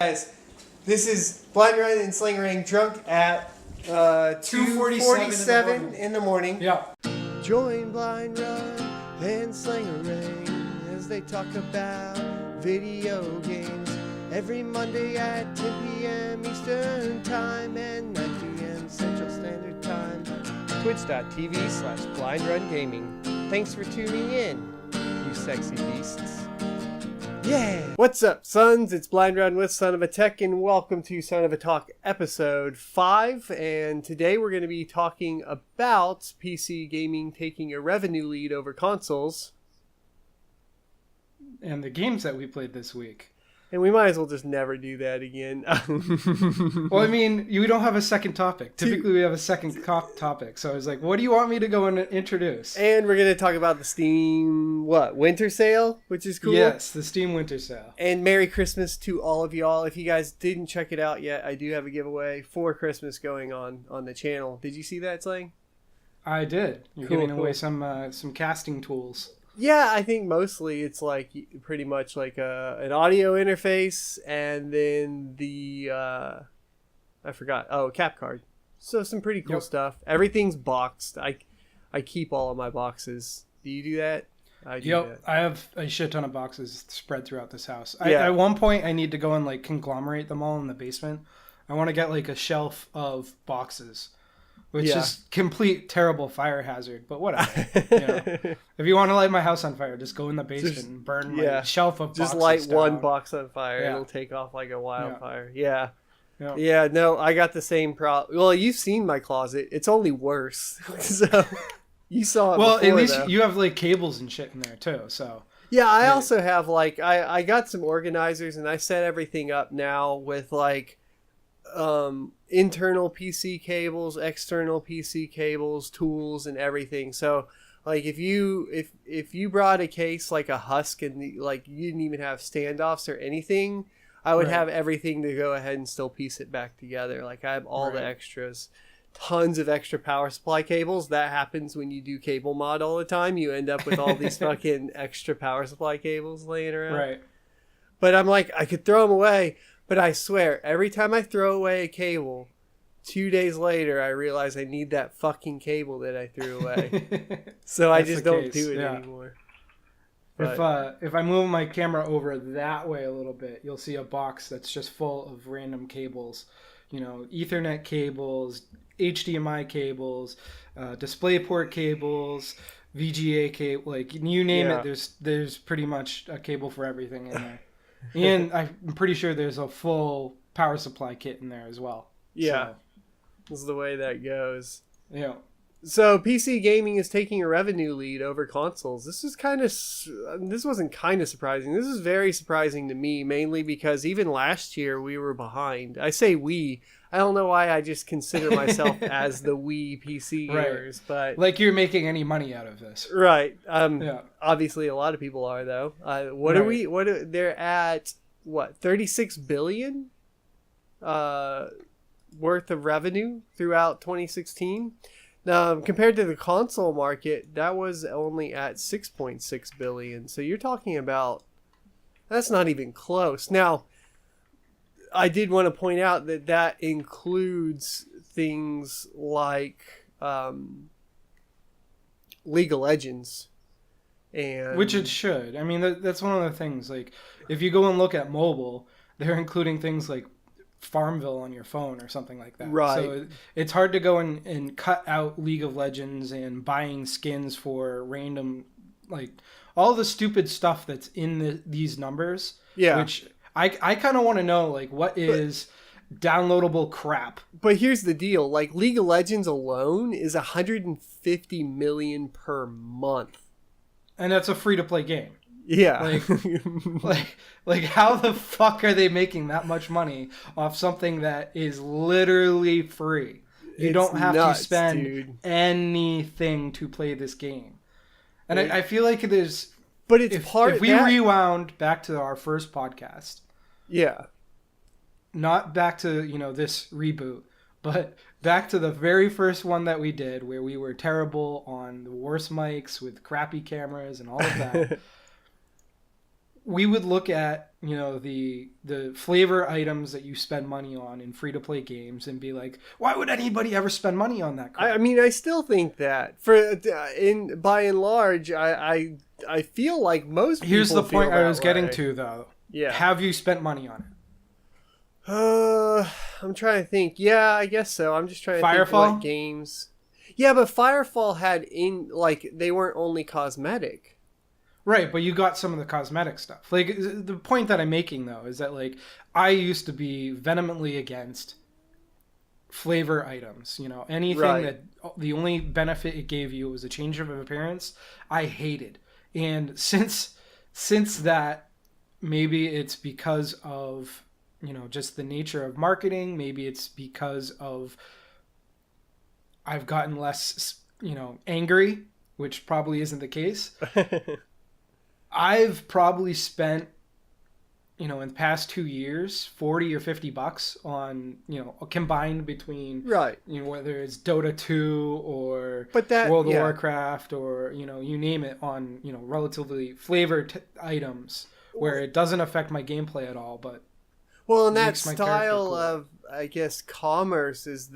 Guys, this is Blindrun and Slangarang drunk at 2:47 in the morning. Yeah. Join Blindrun and Slangarang as they talk about video games every Monday at 10 p.m. Eastern Time and 9 p.m. Central Standard Time. Twitch.tv/BlindRunGaming. Thanks for tuning in, you sexy beasts. Yeah! What's up, sons? It's Blindrun with Son of a Tech, and welcome to Son of a Talk episode 5. And today we're going to be talking about PC gaming taking a revenue lead over consoles. And the games that we played this week. And we might as well just never do that again. Well, I mean, you don't have a second topic. Typically, we have a second topic. So I was like, what do you want me to go and introduce? And we're going to talk about the Steam, winter sale, which is cool. Yes, the Steam winter sale. And Merry Christmas to all of y'all. If you guys didn't check it out yet, I do have a giveaway for Christmas going on the channel. Did you see that, Slang? I did. You're giving away some casting tools. Yeah, I think mostly it's like pretty much like an audio interface and then the I forgot. Oh, a cap card. So some pretty cool stuff. Everything's boxed. I keep all of my boxes. Do you do that? I do that. I have a shit ton of boxes spread throughout this house. Yeah. At one point, I need to go and like conglomerate them all in the basement. I want to get like a shelf of boxes. Which is complete terrible fire hazard, but whatever. If you want to light my house on fire, just go in the basement and burn my shelf of boxes. Just light down. one box on fire. It'll take off like a wildfire. Yeah, no, I got the same problem. Well, you've seen my closet. It's only worse. So you saw it before, at least though. you have like cables and shit in there too, so. Yeah, I also have like, I got some organizers and I set everything up now with like, internal PC cables, external PC cables, tools, and everything. So like if you brought a case like a Husk and like you didn't even have standoffs or anything, I would have everything to go ahead and still piece it back together. Like I have all the extras, tons of extra power supply cables. That happens when you do cable mod all the time. You end up with all these fucking extra power supply cables laying around. Right. But I'm like, I could throw them away. But I swear, every time I throw away a cable, 2 days later, I realize I need that fucking cable that I threw away. So I just don't do it anymore. But if I move my camera over that way a little bit, you'll see a box that's just full of random cables. You know, Ethernet cables, HDMI cables, DisplayPort cables, VGA cable, like you name it. There's pretty much a cable for everything in there. And I'm pretty sure there's a full power supply kit in there as well. Yeah. So. This is the way that goes. Yeah. So PC gaming is taking a revenue lead over consoles. This wasn't kind of surprising. This is very surprising to me, mainly because even last year we were behind. I say we. I don't know why I just consider myself as the we PC gamers, but like you're making any money out of this, right? Obviously, a lot of people are though. They're at 36 billion worth of revenue throughout 2016. Compared to the console market, that was only at 6.6 billion. So you're talking about that's not even close. Now, I did want to point out that includes things like League of Legends. Which it should. I mean, that's one of the things. Like, if you go and look at mobile, they're including things like Farmville on your phone or something like that. Right. So it's hard to go and cut out League of Legends and buying skins for random, like, all the stupid stuff that's in these numbers. Yeah. Which I kind of want to know, like, what is downloadable crap. But here's the deal. Like, League of Legends alone is 150 million per month. And that's a free-to-play game. Yeah. Like how the fuck are they making that much money off something that is literally free? You don't have to spend anything to play this game. And I feel like there's... But it's if we rewound back to our first podcast... Yeah. Not back to, this reboot, but back to the very first one that we did where we were terrible on the worst mics with crappy cameras and all of that. we would look at, you know, the flavor items that you spend money on in free to play games and be like, why would anybody ever spend money on that crap? I mean, I still think that by and large, I feel like most people. Here's the point I was way. getting to, though. Yeah. Have you spent money on it? I'm trying to think. Yeah, I guess so. I'm just trying to think Firefall? what games. Yeah, but Firefall had they weren't only cosmetic. Right, but you got some of the cosmetic stuff. Like, the point that I'm making, though, is that, like, I used to be vehemently against flavor items. You know, anything that the only benefit it gave you was a change of appearance, I hated. And since that, maybe it's because of, you know, just the nature of marketing. Maybe it's because of I've gotten less, you know, angry, which probably isn't the case. I've probably spent, you know, in the past 2 years, $40 or $50 on, you know, combined between, you know, whether it's Dota 2 or World of Warcraft or, you know, you name it, on, you know, relatively flavored items where it doesn't affect my gameplay at all, but well, and that style of, I guess, commerce is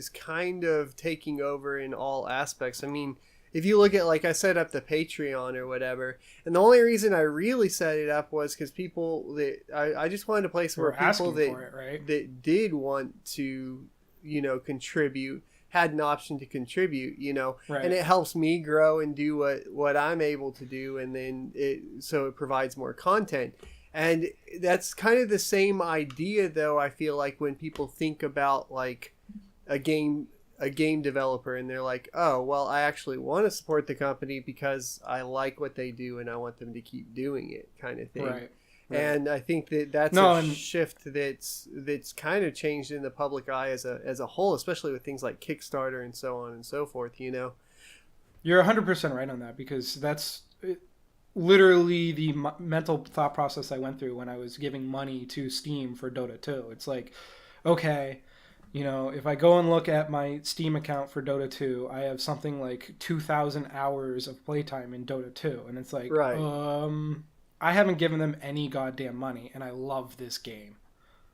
kind of taking over in all aspects. I mean, if you look at, like, I set up the Patreon or whatever, and the only reason I really set it up was because I just wanted a place where people that did want to, you know, contribute had an option to contribute, you know, and it helps me grow and do what I'm able to do, and then so it provides more content. And that's kind of the same idea, though, I feel like, when people think about, like, a game developer, and they're like, oh, well, I actually want to support the company because I like what they do and I want them to keep doing it, kind of thing. Right. And I think that's a shift that's kind of changed in the public eye as a whole, especially with things like Kickstarter and so on and so forth, you know. You're 100% right on that, because that's literally the mental thought process I went through when I was giving money to Steam for Dota 2. It's like, okay, you know, if I go and look at my Steam account for Dota 2, I have something like 2,000 hours of playtime in Dota 2. And it's like, I haven't given them any goddamn money, and I love this game.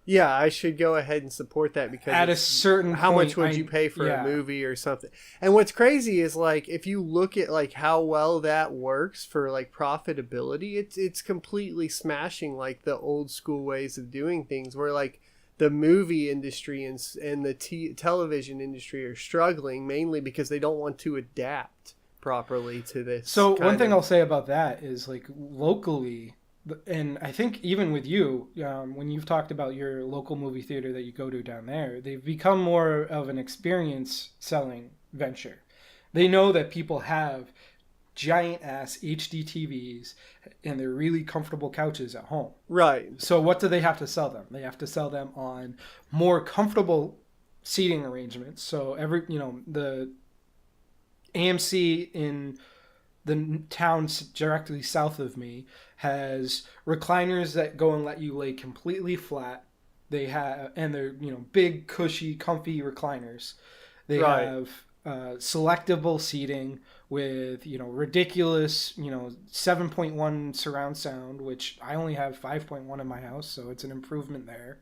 Yeah, I should go ahead and support that, because at a certain how point, much would you pay for a movie or something? And what's crazy is, like, if you look at, like, how well that works for, like, profitability, it's completely smashing, like, the old school ways of doing things, where, like, the movie industry and the television industry are struggling mainly because they don't want to adapt properly to this. So one thing I'll say about that is, like, locally, and I think even with you, when you've talked about your local movie theater that you go to down there, they've become more of an experience selling venture. They know that people have giant ass HD TVs and they're really comfortable couches at home. Right. So what do they have to sell them? They have to sell them on more comfortable seating arrangements. So the AMC in the towns directly south of me has recliners that go and let you lay completely flat. And they're, you know, big, cushy, comfy recliners. They have selectable seating with, you know, ridiculous, you know, 7.1 surround sound, which I only have 5.1 in my house, so it's an improvement there.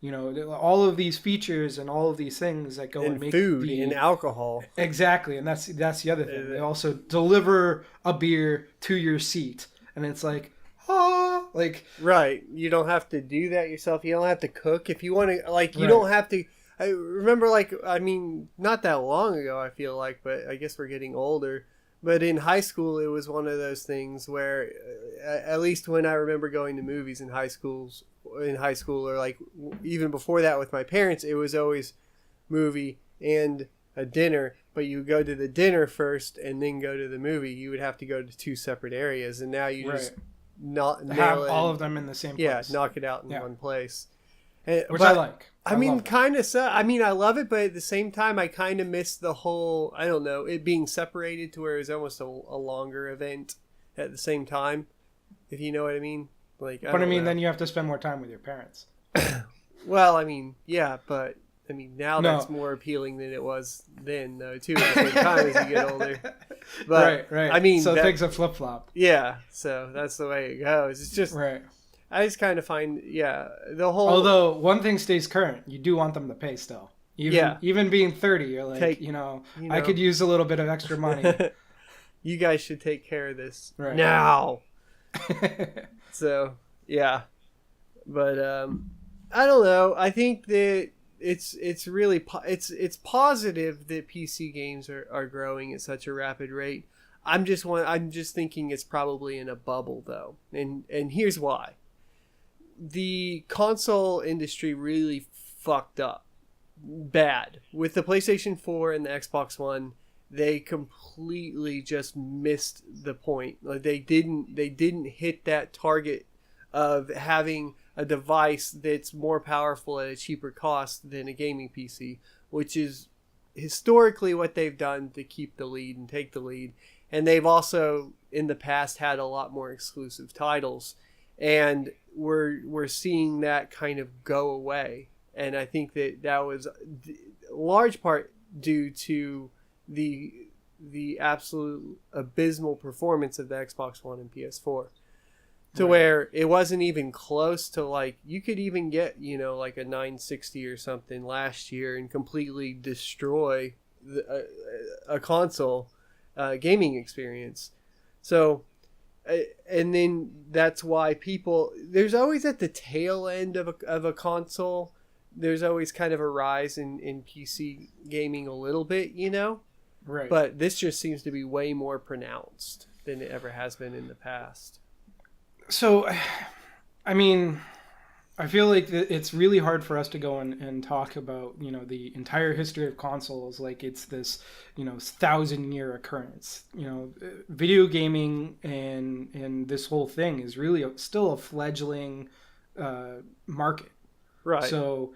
You know, all of these features and all of these things that go and make food and alcohol. Exactly, and that's the other thing. They also deliver a beer to your seat, and it's like, right. You don't have to do that yourself. You don't have to cook if you want to. Like, you don't have to. I remember, like, I mean, not that long ago, I feel like, but I guess we're getting older. But in high school, it was one of those things where, at least when I remember going to movies in high school, or like even before that with my parents, it was always movie and a dinner. But you go to the dinner first and then go to the movie. You would have to go to two separate areas, and now you just have all of them in the same place. Yeah, knock it out in one place. Which I like. I mean, kind of. I mean, I love it, but at the same time, I kind of miss the whole. I don't know, it being separated to where it's almost a longer event at the same time. If you know what I mean. Like, but I mean, then you have to spend more time with your parents. Well, I mean, yeah, but I mean, now No. that's more appealing than it was then, though, too, at the same time as you get older. But, right. I mean, so things have flip-flopped. Yeah, so that's the way it goes. It's just, Right. I just kind of find, the whole... Although, one thing stays current. You do want them to pay still. Even being 30, you're like, I could use a little bit of extra money. You guys should take care of this now. So, yeah. But, I don't know. I think that it's really it's positive that PC games are growing at such a rapid rate. I'm just thinking it's probably in a bubble, though, and here's why. The console industry really fucked up bad with the PlayStation 4 and the Xbox One. They completely just missed the point. Like they didn't hit that target of having a device that's more powerful at a cheaper cost than a gaming PC, which is historically what they've done to keep the lead and take the lead. And they've also in the past had a lot more exclusive titles, and we're seeing that kind of go away. And I think that was a large part due to the absolute abysmal performance of the Xbox One and PS4. To where it wasn't even close to, like, you could even get, like a 960 or something last year and completely destroy a console gaming experience. So, and then that's why there's always at the tail end of a console, there's always kind of a rise in PC gaming a little bit, Right. But this just seems to be way more pronounced than it ever has been in the past. So, I mean, I feel like it's really hard for us to go and talk about, the entire history of consoles like it's this, 1,000-year occurrence. Video gaming and this whole thing is really still a fledgling market. Right. So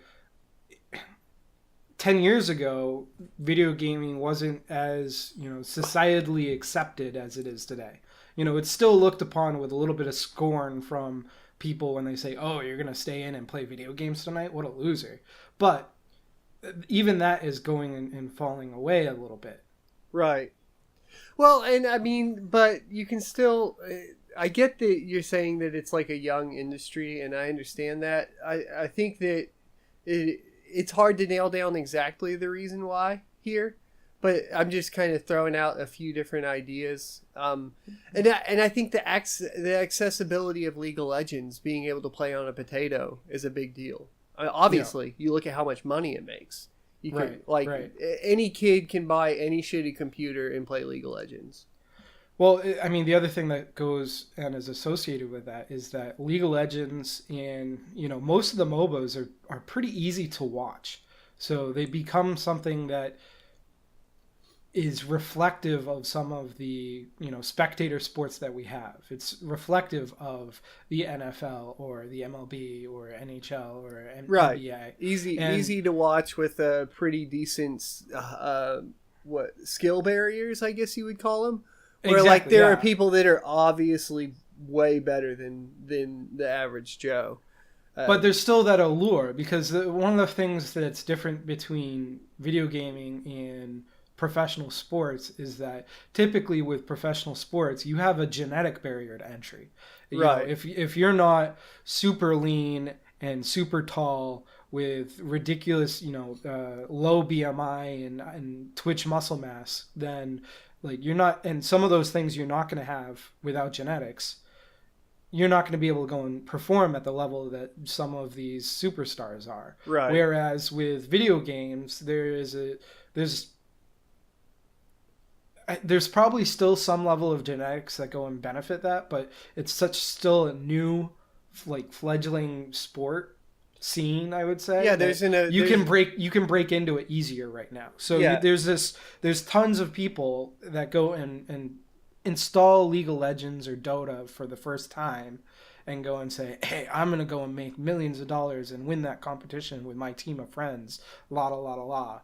10 years ago, video gaming wasn't as, societally accepted as it is today. It's still looked upon with a little bit of scorn from people when they say, oh, you're going to stay in and play video games tonight? What a loser. But even that is going and falling away a little bit. Right. Well, and I mean, but you can still... I get that you're saying that it's like a young industry, and I understand that. I think that it's hard to nail down exactly the reason why here. But I'm just kind of throwing out a few different ideas. And I think the accessibility of League of Legends, being able to play on a potato, is a big deal. I mean, obviously, you look at how much money it makes. You can, any kid can buy any shitty computer and play League of Legends. Well, I mean, the other thing that goes and is associated with that is that League of Legends and, most of the MOBAs are pretty easy to watch. So they become something that is reflective of some of the spectator sports that we have. It's reflective of the NFL or the MLB or NHL or NBA. Easy to watch with a pretty decent skill barriers, I guess you would call them. Where there are people that are obviously way better than the average Joe. But there's still that allure, because one of the things that's different between video gaming and professional sports is that typically with professional sports you have a genetic barrier to entry. If you're not super lean and super tall with ridiculous low BMI and twitch muscle mass, then you're not, and some of those things you're not going to have without genetics. You're not going to be able to go and perform at the level that some of these superstars are. Right. Whereas with video games, there's probably still some level of genetics that go and benefit that, but it's still a new, fledgling sport scene, I would say. Yeah, you can break into it easier right now. So there's tons of people that go and install League of Legends or Dota for the first time and go and say, hey, I'm going to go and make millions of dollars and win that competition with my team of friends. La la la la la.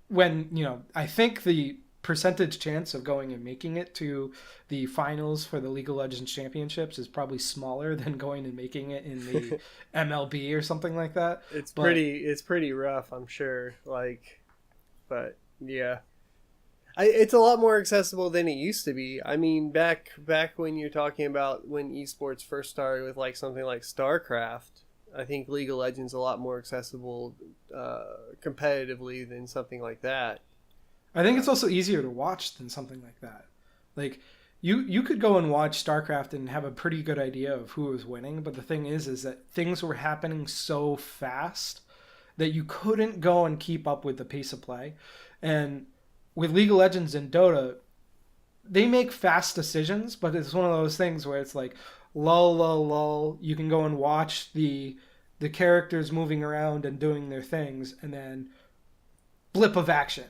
When, I think the percentage chance of going and making it to the finals for the League of Legends championships is probably smaller than going and making it in the MLB or something like that. It's pretty rough, I'm sure. But yeah, it's a lot more accessible than it used to be. I mean, back when you're talking about when esports first started with like something like StarCraft, I think League of Legends is a lot more accessible competitively than something like that. I think it's also easier to watch than something like that. Like you could go and watch StarCraft and have a pretty good idea of who was winning, but the thing is that things were happening so fast that you couldn't go and keep up with the pace of play. And with League of Legends and Dota, they make fast decisions, but it's one of those things where it's like lull, lull, lull. You can go and watch the characters moving around and doing their things, and then blip of action.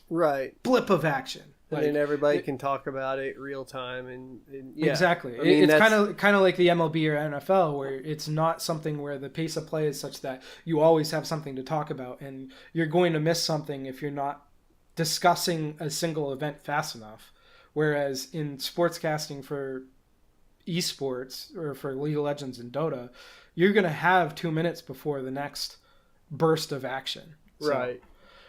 Right. Blip of action. And then everybody can talk about it real time, and yeah. Exactly. I mean, it's kind of like the MLB or NFL, where it's not something where the pace of play is such that you always have something to talk about, and you're going to miss something if you're not discussing a single event fast enough. Whereas in sportscasting for esports or for League of Legends and Dota, you're going to have 2 minutes before the next burst of action. So, right.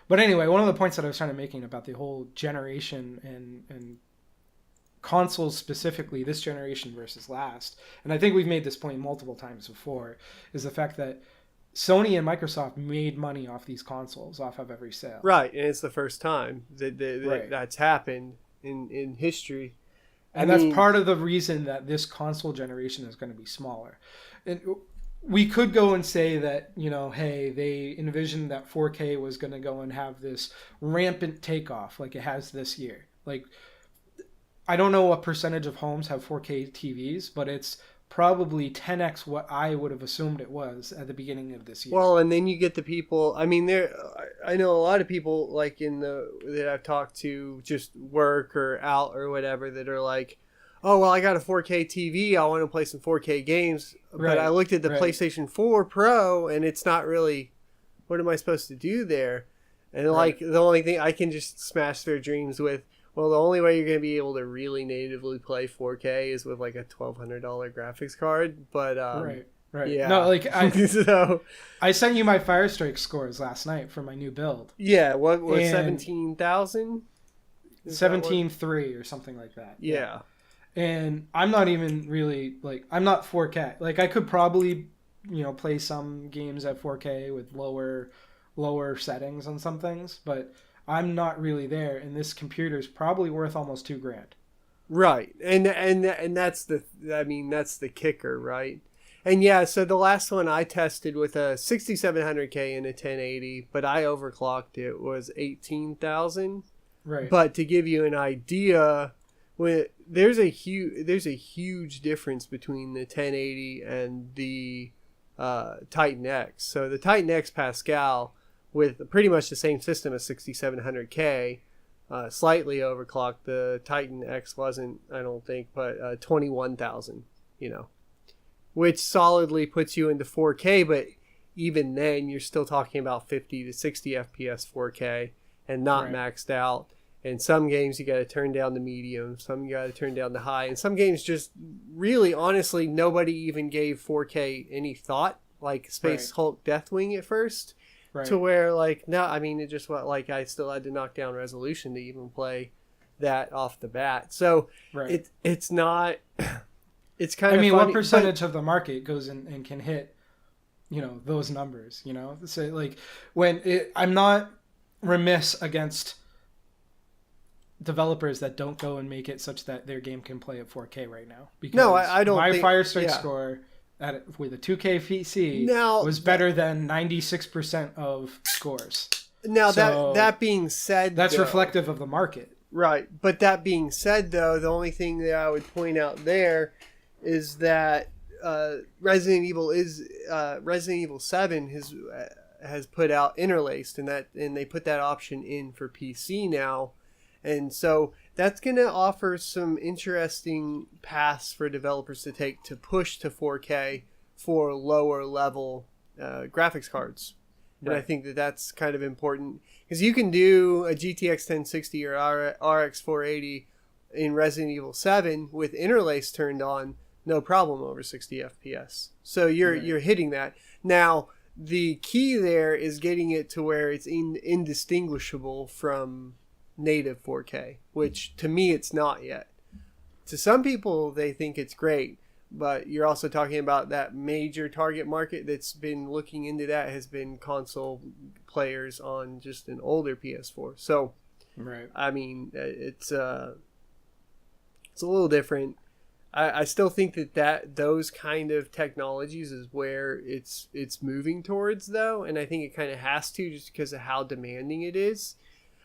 But anyway, one of the points that I was trying to making about the whole generation and consoles specifically, this generation versus last, and I think we've made this point multiple times before, is the fact that Sony and Microsoft made money off these consoles, off of every sale. Right, and it's the first time that right. that's happened in history. And that's part of the reason that this console generation is going to be smaller. And we could go and say that, hey, they envisioned that 4K was going to go and have this rampant takeoff like it has this year. Like, I don't know what percentage of homes have 4K TVs, but it's probably 10x what I would have assumed it was at the beginning of this year. Well, and then you get the people, I mean, I know a lot of people like that I've talked to, just work or out or whatever, that are like, oh, well, I got a 4K TV, I want to play some 4K games, but I looked at the PlayStation 4 Pro, and it's not really, what am I supposed to do there? And like, the only thing, I can just smash their dreams with, well, the only way you're going to be able to really natively play 4K is with like a $1,200 graphics card, but right. Yeah. No, like so I sent you my Firestrike scores last night for my new build. Yeah, what was 17,000? 17.3 or something like that. Yeah. And I'm not even really, like, I'm not 4K. Like, I could probably, play some games at 4K with lower settings on some things, but I'm not really there, and this computer is probably worth almost $2,000. Right. And that's the kicker, right? And yeah, so the last one I tested with a 6700K and a 1080, but I overclocked it, was 18,000. Right. But to give you an idea, there's a huge difference between the 1080 and the Titan X. So the Titan X Pascal, with pretty much the same system as 6700K, slightly overclocked. The Titan X wasn't, I don't think, but 21,000, which solidly puts you into 4K, but even then you're still talking about 50 to 60 FPS 4K and not maxed out. And some games you got to turn down to medium, some you got to turn down to high, and some games just really, honestly, nobody even gave 4K any thought, like Space Hulk Deathwing at first, to where, like, no, I mean, it just went, like, I still had to knock down resolution to even play that off the bat. So it's not, it's kind of, I mean, funny, what percentage of the market goes in and can hit, those numbers, So, like, I'm not remiss against developers that don't go and make it such that their game can play at 4K right now. Because I don't think Firestrike score with a 2K PC was better than 96% of scores. Now, so that being said, that's reflective of the market. Right. But that being said, though, the only thing that I would point out there is that Resident Evil 7 has put out interlaced, and they put that option in for PC now. And so that's going to offer some interesting paths for developers to take to push to 4K for lower level graphics cards. And I think that that's kind of important because you can do a GTX 1060 or RX 480 in Resident Evil 7 with interlace turned on, no problem over 60 FPS. So you're hitting that. Now, the key there is getting it to where it's indistinguishable from native 4K, which to me it's not yet. To some people, they think it's great, but you're also talking about that major target market that's been looking into that has been console players on just an older PS4. So, I mean, it's a little different. I still think that those kind of technologies is where it's moving towards, though, and I think it kind of has to just because of how demanding it is.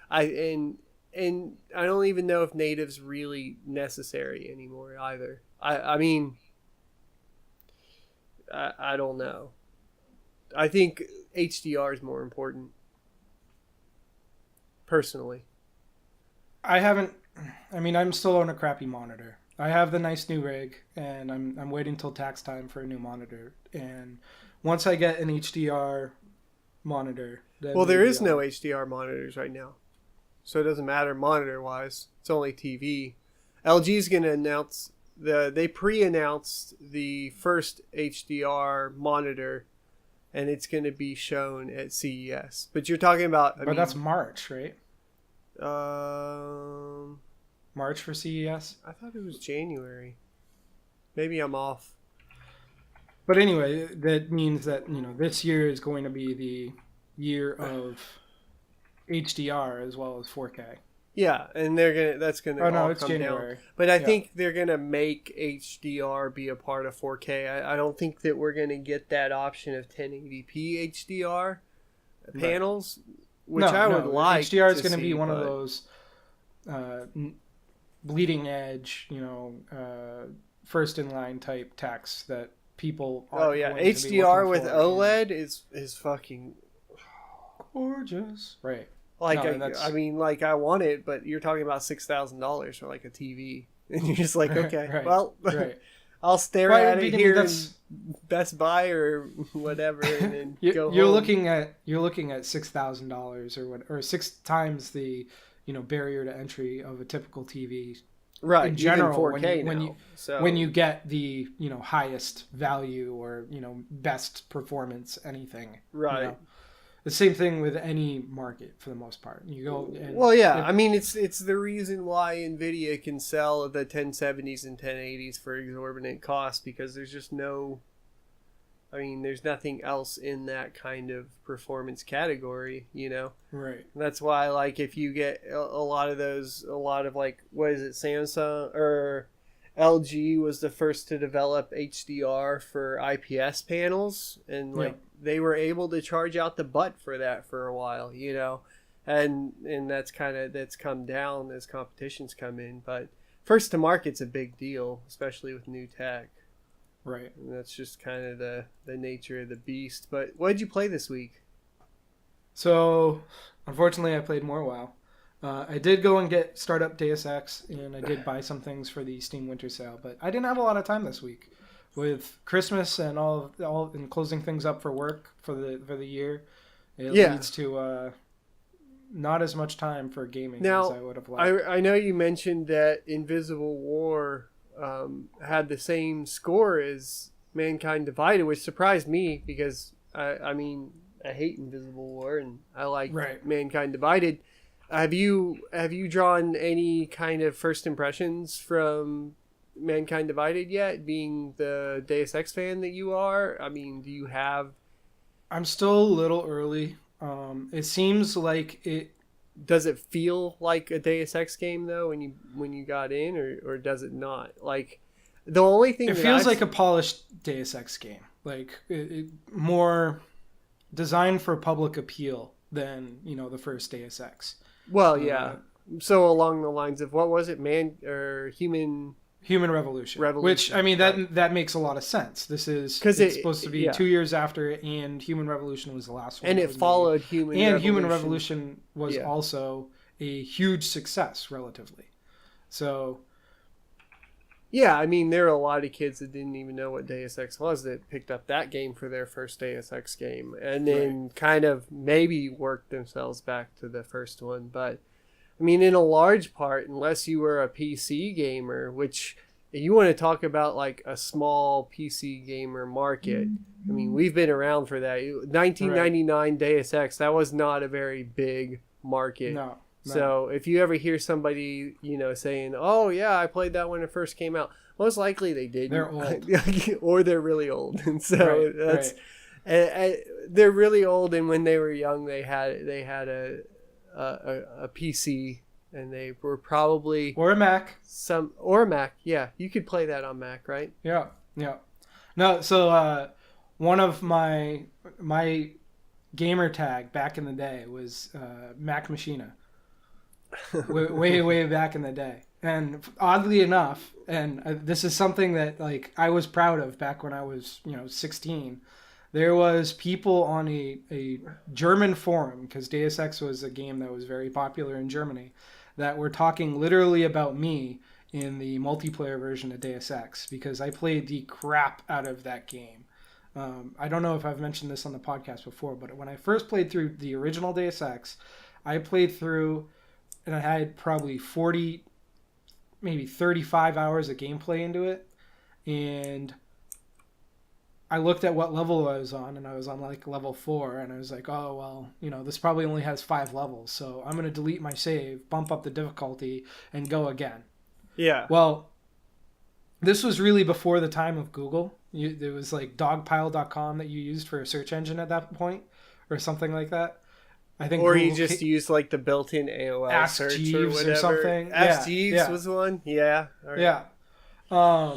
And I don't even know if native's really necessary anymore either. I mean, I don't know. I think HDR is more important, personally. I'm still on a crappy monitor. I have the nice new rig, and I'm waiting till tax time for a new monitor. And once I get an HDR monitor, then there is no HDR monitors right now, so it doesn't matter monitor-wise. It's only TV. LG's going to announce they pre-announced the first HDR monitor, and it's going to be shown at CES. But you're talking about, but that's March, right? March for CES? I thought it was January. Maybe I'm off. But anyway, that means that, this year is going to be the year of HDR as well as 4K. Yeah, and that's gonna it's January. Down. But I think they're gonna make HDR be a part of 4K. I don't think that we're gonna get that option of 1080p HDR panels, which I would like. HDR is going to be one of those bleeding edge, first in line type techs that people HDR with OLED is fucking gorgeous, right? I want it, but you're talking about $6,000 for like a TV, and you're just like, okay, I'll stare at it here in Best Buy or whatever, and then go home. You're looking at $6,000 or 6 times the barrier to entry of a typical TV. Right, in general, even 4K when you get the highest value or best performance anything. Right. The same thing with any market for the most part. You go and, it's the reason why Nvidia can sell the 1070s and 1080s for exorbitant cost, because there's just there's nothing else in that kind of performance category, Right. That's why, if you get a lot of what is it, Samsung or LG was the first to develop HDR for IPS panels, and they were able to charge out the butt for that for a while, and that's come down as competitions come in. But first to market's a big deal, especially with new tech. Right. And that's just kind of the nature of the beast. But what did you play this week? So, unfortunately, I played more WoW. I did go and start up Deus Ex, and I did buy some things for the Steam Winter Sale, but I didn't have a lot of time this week. With Christmas and all and closing things up for work for the year, it leads to not as much time for gaming as I would have liked. I know you mentioned that Invisible War had the same score as Mankind Divided, which surprised me because I hate Invisible War and I like Mankind Divided. Have you drawn any kind of first impressions from Mankind Divided yet, being the Deus Ex fan that you are? Do you have... I'm still a little early. It seems like it... Does it feel like a Deus Ex game, though, when you got in, or does it not? The only thing... It feels like a polished Deus Ex game. It more designed for public appeal than, the first Deus Ex. Well, yeah. So along the lines of, what was it? Human Revolution. Which, that makes a lot of sense. This is... Because it's supposed to be 2 years after, and Human Revolution was the last one. And it followed Human Revolution. And Human Revolution was also a huge success, relatively. So, Yeah, I mean, there are a lot of kids that didn't even know what Deus Ex was that picked up that game for their first Deus Ex game and then kind of maybe worked themselves back to the first one. But, I mean, in a large part, unless you were a PC gamer, which you want to talk about like a small PC gamer market, I mean, we've been around for that. 1999 Deus Ex, that was not a very big market. No. So if you ever hear somebody, saying, "Oh yeah, I played that when it first came out," most likely they did. They're old, or they're really old, and so they're really old. And when they were young, they had a PC, and they were probably or a Mac. Or a Mac. Yeah, you could play that on Mac, right? Yeah. No, so one of my gamer tag back in the day was Mac Machina. way back in the day, and oddly enough, and this is something that like I was proud of back when I was 16. There was people on a German forum, because Deus Ex was a game that was very popular in Germany, that were talking literally about me in the multiplayer version of Deus Ex, because I played the crap out of that game. I don't know if I've mentioned this on the podcast before, but when I first played through the original Deus Ex, I played through, and I had probably 40, maybe 35 hours of gameplay into it. And I looked at what level I was on, and I was on like level 4. And I was like, oh, well, this probably only has 5 levels. So I'm going to delete my save, bump up the difficulty, and go again. Yeah. Well, this was really before the time of Google. There was like dogpile.com that you used for a search engine at that point, or something like that. I think or Google you just use like the built-in AOL Ask search Jeeves or whatever. Something. Ask Jeeves was one. Yeah. Right. Yeah.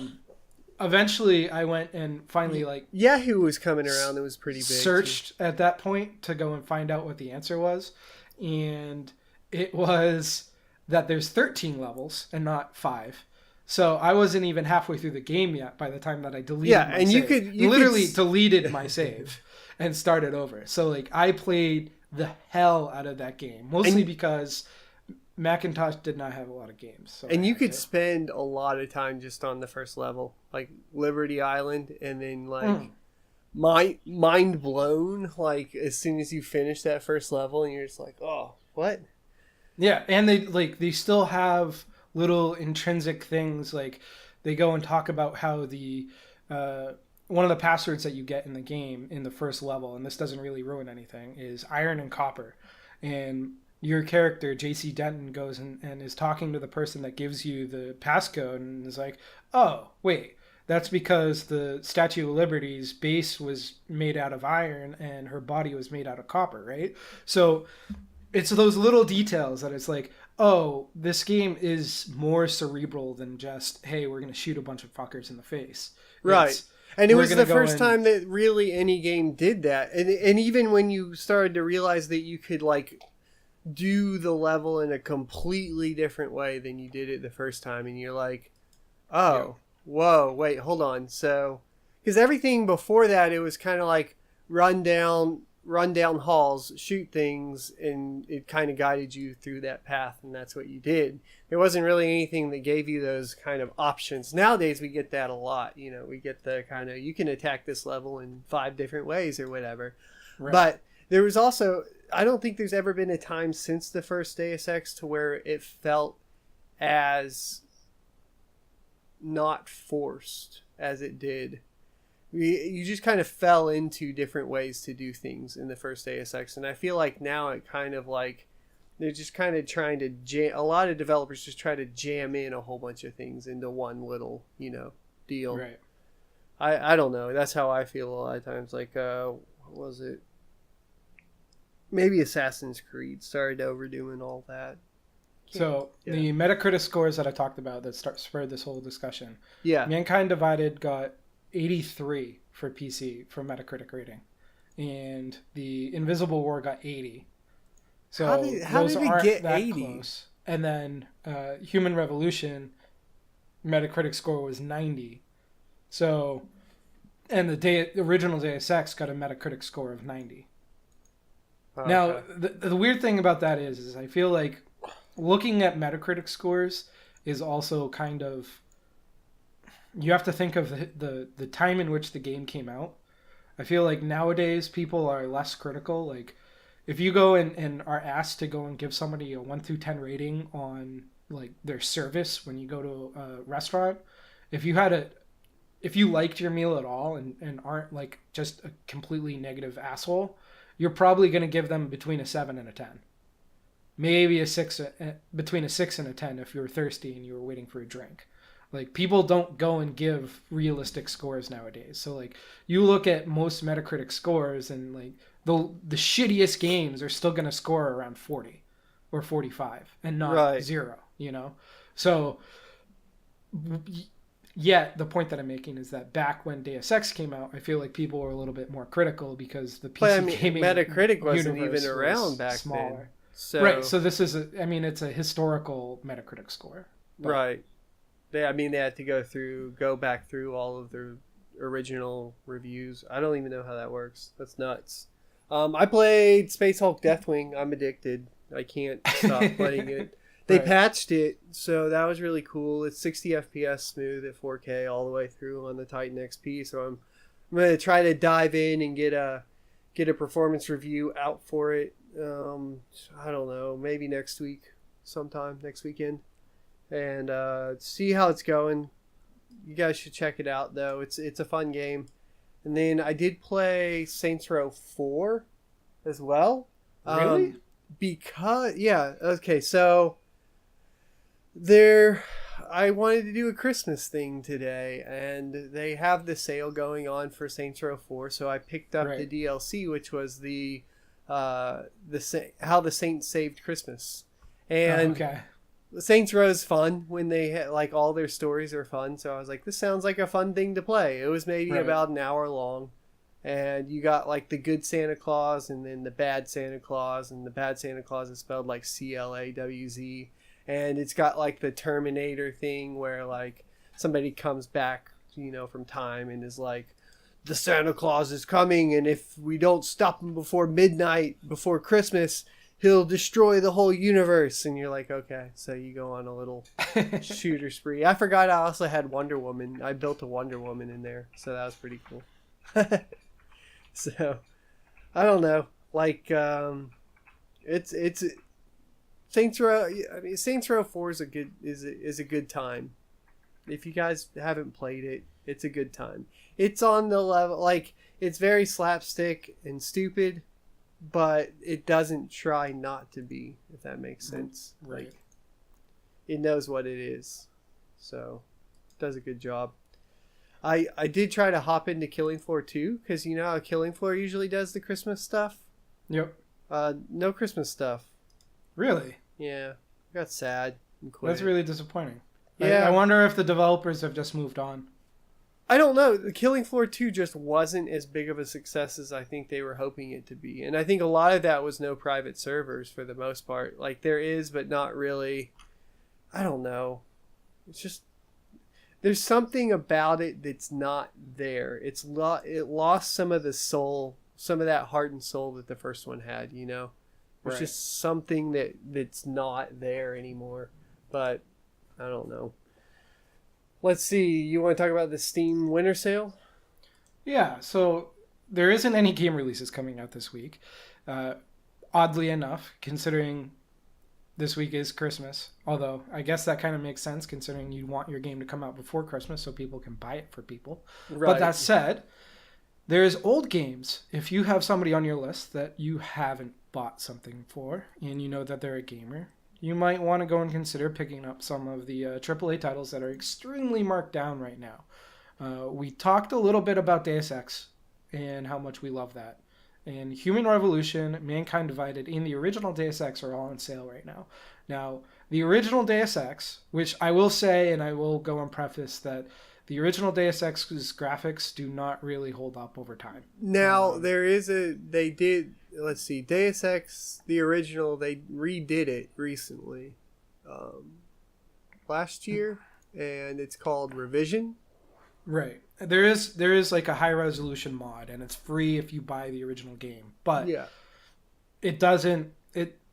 Eventually, I went and finally like Yahoo was coming around. It was pretty big. Searched at that point to go and find out what the answer was, and it was that there's 13 levels and not 5. So I wasn't even halfway through the game yet by the time that I deleted my save. You literally deleted my save and started over. So like I played the hell out of that game, mostly because Macintosh did not have a lot of games. So and you could spend a lot of time just on the first level, like Liberty Island, and then like mind blown, like as soon as you finish that first level, and you're just like, oh, what? Yeah, and they still have little intrinsic things, like they go and talk about how the one of the passwords that you get in the game in the first level, and this doesn't really ruin anything, is iron and copper. And your character, JC Denton, goes and is talking to the person that gives you the passcode and is like, oh, wait, that's because the Statue of Liberty's base was made out of iron and her body was made out of copper, right? So it's those little details that it's like, oh, this game is more cerebral than just, hey, we're going to shoot a bunch of fuckers in the face. Right. And it was the first time that really any game did that. And even when you started to realize that you could like do the level in a completely different way than you did it the first time, and you're like, oh, whoa, wait, hold on. So, because everything before that, it was kind of like run down halls, shoot things, and it kind of guided you through that path, and that's what you did. There wasn't really anything that gave you those kind of options. Nowadays we get that a lot. We get the kind of, you can attack this level in 5 different ways or whatever. Right. But there was also, I don't think there's ever been a time since the first Deus Ex to where it felt as not forced as it did. You just kind of fell into different ways to do things in the first Deus Ex, and I feel like now it kind of like they're just kind of trying to a lot of developers just try to jam in a whole bunch of things into one little deal. Right. I don't know. That's how I feel a lot of times. Like what was it? Maybe Assassin's Creed started overdoing all that. So the Metacritic scores that I talked about that spurred this whole discussion. Yeah. Mankind Divided got 83 for PC for Metacritic rating, and the Invisible War got 80. So how did it get that 80? Close. And then Human Revolution Metacritic score was 90. So, and the original Deus Ex got a Metacritic score of 90. Oh, now, okay. The weird thing about that is I feel like looking at Metacritic scores is also kind of you have to think of the time in which the game came out. I feel like nowadays people are less critical. Like if you go and are asked to go and give somebody a 1 through 10 rating on like their service when you go to a restaurant, if you had a if you liked your meal at all and aren't like just a completely negative asshole, you're probably going to give them between a 7 and a 10. Maybe a 6, between a 6 and a 10 if you were thirsty and you were waiting for a drink. Like people don't go and give realistic scores nowadays. So like you look at most Metacritic scores and like the shittiest games are still going to score around 40 or 45 and not 0, you know? So yeah, the point that I'm making is that back when Deus Ex came out, I feel like people were a little bit more critical because the PC gaming Metacritic wasn't even around back then. So... Right, so this is it's a historical Metacritic score. But... Right. They had to go back through all of their original reviews. I don't even know how that works. That's nuts. I played Space Hulk Deathwing. I'm addicted. I can't stop playing it. They patched it, so that was really cool. It's 60 FPS smooth at 4K all the way through on the Titan XP. So I'm going to try to dive in and get a performance review out for it. I don't know, maybe next week, sometime next weekend, and see how it's going. You guys should check it out, though. It's a fun game. And then I did play Saints Row 4 as well. Really? So I wanted to do a Christmas thing today, and they have the sale going on for Saints Row 4, so I picked up the DLC, which was how the Saints saved Christmas. And Saints Row is fun when they like all their stories are fun, so I was like, this sounds like a fun thing to play. It was maybe about an hour long, and you got like the good Santa Claus and then the bad Santa Claus, and the bad Santa Claus is spelled like CLAWZ, and it's got like the Terminator thing where like somebody comes back, from time and is like, the Santa Claus is coming, and if we don't stop him before midnight, before Christmas, he'll destroy the whole universe. And you're like, okay. So you go on a little shooter spree. I forgot I also had Wonder Woman. I built a Wonder Woman in there, so that was pretty cool. So, I don't know. Like, it's Saints Row. Saints Row 4 is a good time. If you guys haven't played it, it's a good time. It's on the level, like, it's very slapstick and stupid, but it doesn't try not to be, if that makes sense. Right. Like, it knows what it is. So, it does a good job. I did try to hop into Killing Floor 2, because you know how Killing Floor usually does the Christmas stuff? Yep. No Christmas stuff. Really? Yeah. I got sad and quit. That's really disappointing. Yeah. I wonder if the developers have just moved on. I don't know. The Killing Floor 2 just wasn't as big of a success as I think they were hoping it to be. And I think a lot of that was no private servers for the most part. Like, there is, but not really. I don't know. It's just... There's something about it that's not there. It lost some of the soul, some of that heart and soul that the first one had, There's just something that's not there anymore. But, I don't know. Let's see. You want to talk about the Steam Winter Sale? Yeah. So there isn't any game releases coming out this week. Oddly enough, considering this week is Christmas. Although I guess that kind of makes sense considering you want your game to come out before Christmas so people can buy it for people. Right. But that said, there's old games. If you have somebody on your list that you haven't bought something for and you know that they're a gamer, you might want to go and consider picking up some of the AAA titles that are extremely marked down right now. We talked a little bit about Deus Ex and how much we love that. And Human Revolution, Mankind Divided, and the original Deus Ex are all on sale right now. Now, the original Deus Ex, which I will say, and I will go and preface that the original Deus Ex's graphics do not really hold up over time. Now, Deus Ex, the original, they redid it recently, last year, and it's called Revision. Right. There is like a high resolution mod, and it's free if you buy the original game. But yeah, it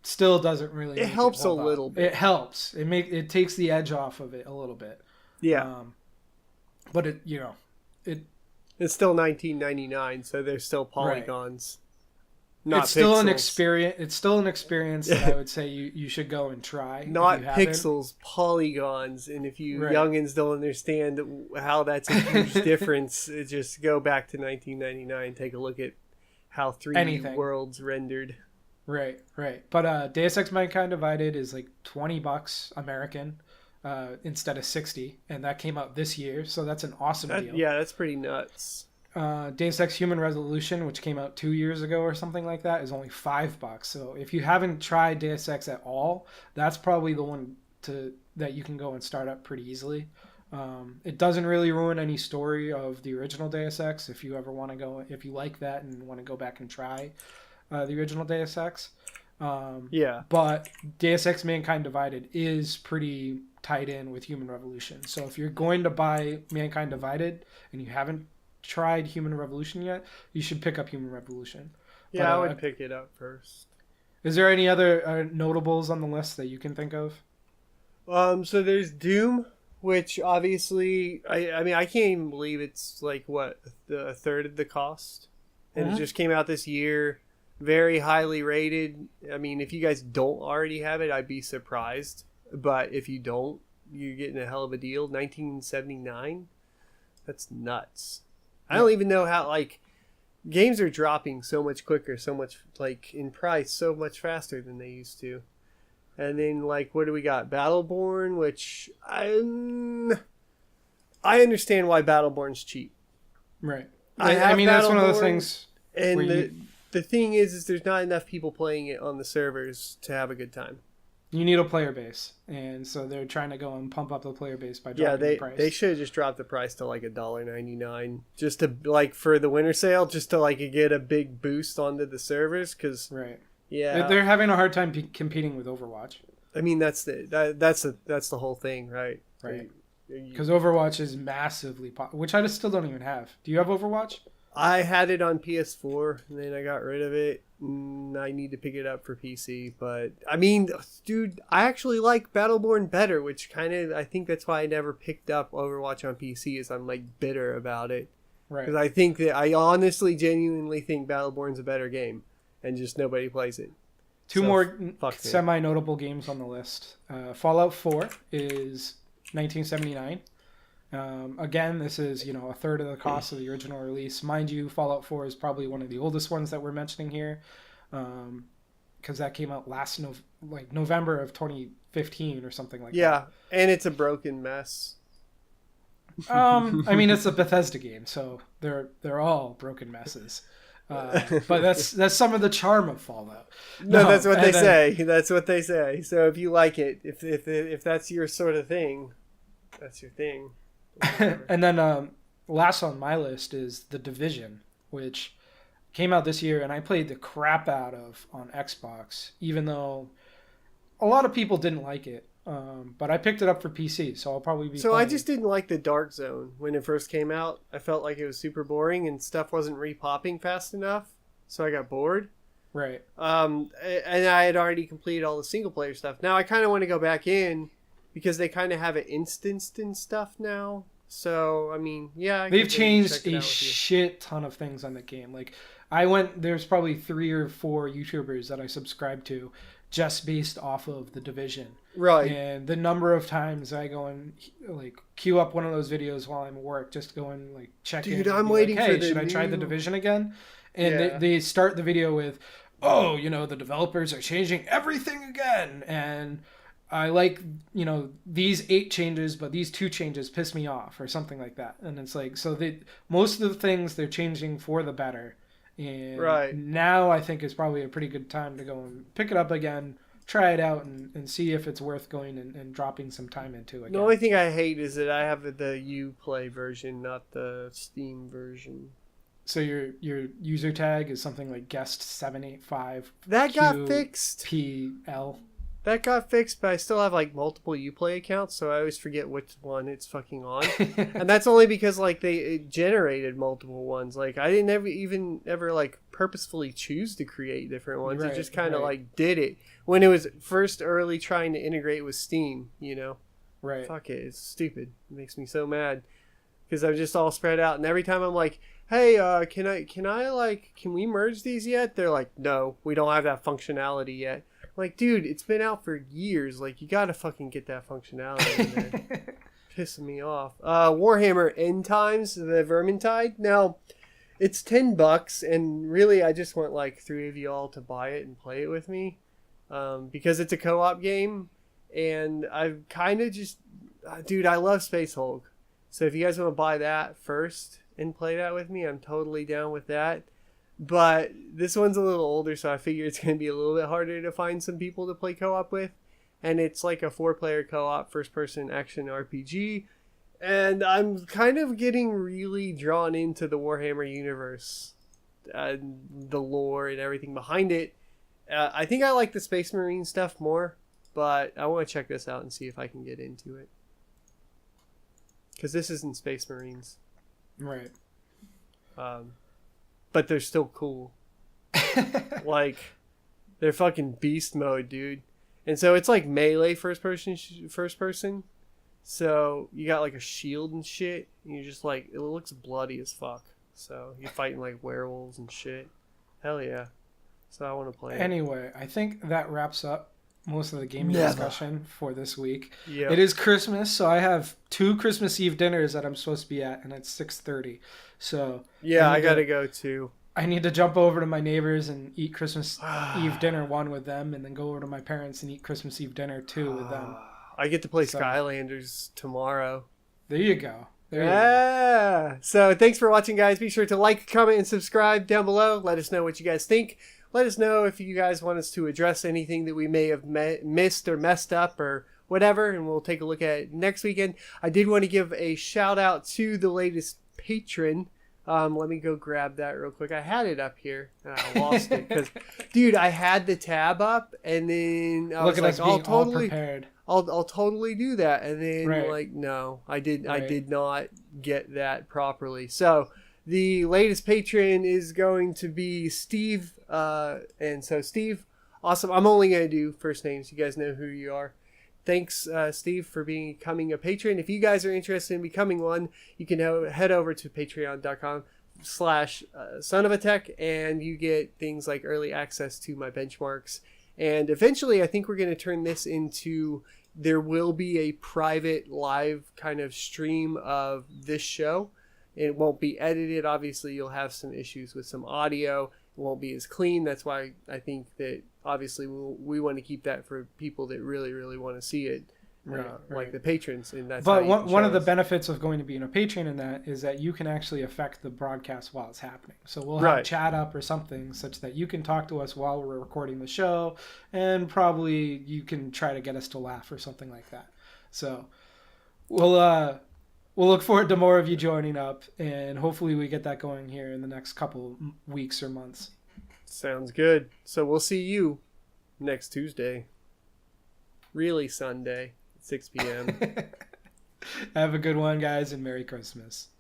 still doesn't really. It helps a little bit. It helps. It takes the edge off of it a little bit. Yeah. but it It's still 1999, so there's still polygons. Not it's still pixels. an experience. It's still an experience that I would say you should go and try. Not pixels, polygons. And if you youngins don't understand how that's a huge difference, just go back to 1999. Take a look at how 3D worlds rendered. Right. But Deus Ex Mankind Divided is like $20 American instead of 60, and that came out this year, so that's an awesome deal. Yeah, that's pretty nuts. Deus Ex Human Resolution, which came out 2 years ago or something like that, is only $5. So if you haven't tried Deus Ex at all, that's probably the one that you can go and start up pretty easily. It doesn't really ruin any story of the original Deus Ex if you ever want to go, if you like that and want to go back and try the original Deus Ex. But Deus Ex Mankind Divided is pretty tied in with Human Revolution. So if you're going to buy Mankind Divided and you haven't tried Human Revolution yet, you should pick up Human Revolution. Yeah, I would pick it up first. Is there any other notables on the list that you can think of? So there's Doom, which obviously, I mean, I can't even believe it's like, a third of the cost. And it just came out this year. Very highly rated. I mean, if you guys don't already have it, I'd be surprised. But if you don't, you're getting a hell of a deal. 1979? That's nuts. I don't even know how, like, games are dropping so much quicker, so much, like, in price, so much faster than they used to. And then, like, what do we got? Battleborn, which I understand why Battleborn's cheap. Right. I mean, that's one of those things. And the thing is there's not enough people playing it on the servers to have a good time. You need a player base, and so they're trying to go and pump up the player base by dropping the price. They should have just dropped the price to like $1.99 just to, like, for the winter sale, just to, like, get a big boost onto the servers, because they're having a hard time competing with Overwatch. I mean, that's the whole thing, right? Because Overwatch is massively popular, which I just still don't even have. Do you have Overwatch? I had it on PS4, and then I got rid of it. I need to pick it up for PC, but I mean, dude, I actually like Battleborn better, which kind of, I think that's why I never picked up Overwatch on PC, is I'm like bitter about it. Right. Because I think that I honestly, genuinely think Battleborn's a better game, and just nobody plays it. Two more semi-notable games on the list. Fallout 4 is 1979. Again, this is, a third of the cost of the original release. Mind you, Fallout 4 is probably one of the oldest ones that we're mentioning here, because that came out November of 2015 or something like that. Yeah, and it's a broken mess. I mean, it's a Bethesda game, so they're all broken messes. But that's some of the charm of Fallout. No, that's what they say. That's what they say. So if you like it, if that's your sort of thing, that's your thing. And then last on my list is The Division, which came out this year, and I played the crap out of on Xbox, even though a lot of people didn't like it. But I picked it up for PC, so I'll probably be playing. I just didn't like the Dark Zone when it first came out. I felt like it was super boring and stuff wasn't repopping fast enough, so I got bored. Right. And I had already completed all the single player stuff. Now I kind of want to go back in because they kind of have it instanced and stuff now. So, I mean, yeah. They've changed a shit ton of things on the game. Like, there's probably 3 or 4 YouTubers that I subscribe to just based off of The Division. Right. And the number of times I go and, like, queue up one of those videos while I'm at work, just go and, like, check in. Dude, I'm waiting for the should I try The Division again? And they start the video with, oh, the developers are changing everything again. And I like, these 8 changes, but these 2 changes piss me off or something like that. And it's like, so most of the things they're changing for the better. And now I think is probably a pretty good time to go and pick it up again, try it out, and see if it's worth going and dropping some time into again. The only thing I hate is that I have the Uplay version, not the Steam version. So your user tag is something like guest 785. That got fixed. PL. That got fixed, but I still have like multiple Uplay accounts, so I always forget which one it's fucking on. And that's only because like it generated multiple ones. Like I didn't ever like purposefully choose to create different ones. It just kind of like did it when it was first early trying to integrate with Steam. Right. Fuck it, it's stupid. It makes me so mad because I'm just all spread out. And every time I'm like, hey, can we merge these yet? They're like, no, we don't have that functionality yet. I'm like, dude, it's been out for years. Like, you gotta fucking get that functionality in there. Pissing me off. Warhammer End Times, the Vermintide. Now, it's $10, and really, I just want like 3 of y'all to buy it and play it with me, because it's a co-op game, and I've kind of just, dude, I love Space Hulk. So if you guys want to buy that first and play that with me, I'm totally down with that. But this one's a little older, so I figure it's going to be a little bit harder to find some people to play co-op with. And it's like a 4-player co-op first-person action RPG. And I'm kind of getting really drawn into the Warhammer universe, the lore and everything behind it. I think I like the Space Marine stuff more, but I want to check this out and see if I can get into it. Because this isn't Space Marines. Right. But they're still cool. Like, they're fucking beast mode, dude. And so it's like melee first person. So you got like a shield and shit. And you're just like, it looks bloody as fuck. So you're fighting like werewolves and shit. Hell yeah. So I want to play it. Anyway, I think that wraps up most of the gaming discussion for this week. Yep. It is Christmas, so I have 2 Christmas Eve dinners that I'm supposed to be at, and it's 6:30. So yeah, I gotta go too. I need to jump over to my neighbors and eat Christmas Eve dinner one with them, and then go over to my parents and eat Christmas Eve dinner 2 with them. I get to play Skylanders tomorrow. There you go. Yeah. So thanks for watching, guys. Be sure to like, comment, and subscribe down below. Let us know what you guys think. Let us know if you guys want us to address anything that we may have missed or messed up or whatever, and we'll take a look at it next weekend. I did want to give a shout out to the latest patron. Let me go grab that real quick. I had it up here and I lost it because, dude, I had the tab up and then I was like, I'll totally do that, and then like, no, I did not get that properly. So the latest patron is going to be Steve, and so Steve, awesome. I'm only going to do first names. You guys know who you are. Thanks, Steve, for becoming a patron. If you guys are interested in becoming one, you can head over to patreon.com/sonofatech, and you get things like early access to my benchmarks. And eventually, I think we're going to turn this into, there will be a private live kind of stream of this show. It won't be edited. Obviously, you'll have some issues with some audio. It won't be as clean. That's why I think that obviously we want to keep that for people that really, really want to see it, like the patrons. And that's but one of the benefits of going to being a patron in that is that you can actually affect the broadcast while it's happening. So we'll have chat up or something such that you can talk to us while we're recording the show, and probably you can try to get us to laugh or something like that. So we'll look forward to more of you joining up, and hopefully we get that going here in the next couple weeks or months. Sounds good. So we'll see you next Tuesday. Really Sunday, 6 p.m. Have a good one, guys, and Merry Christmas.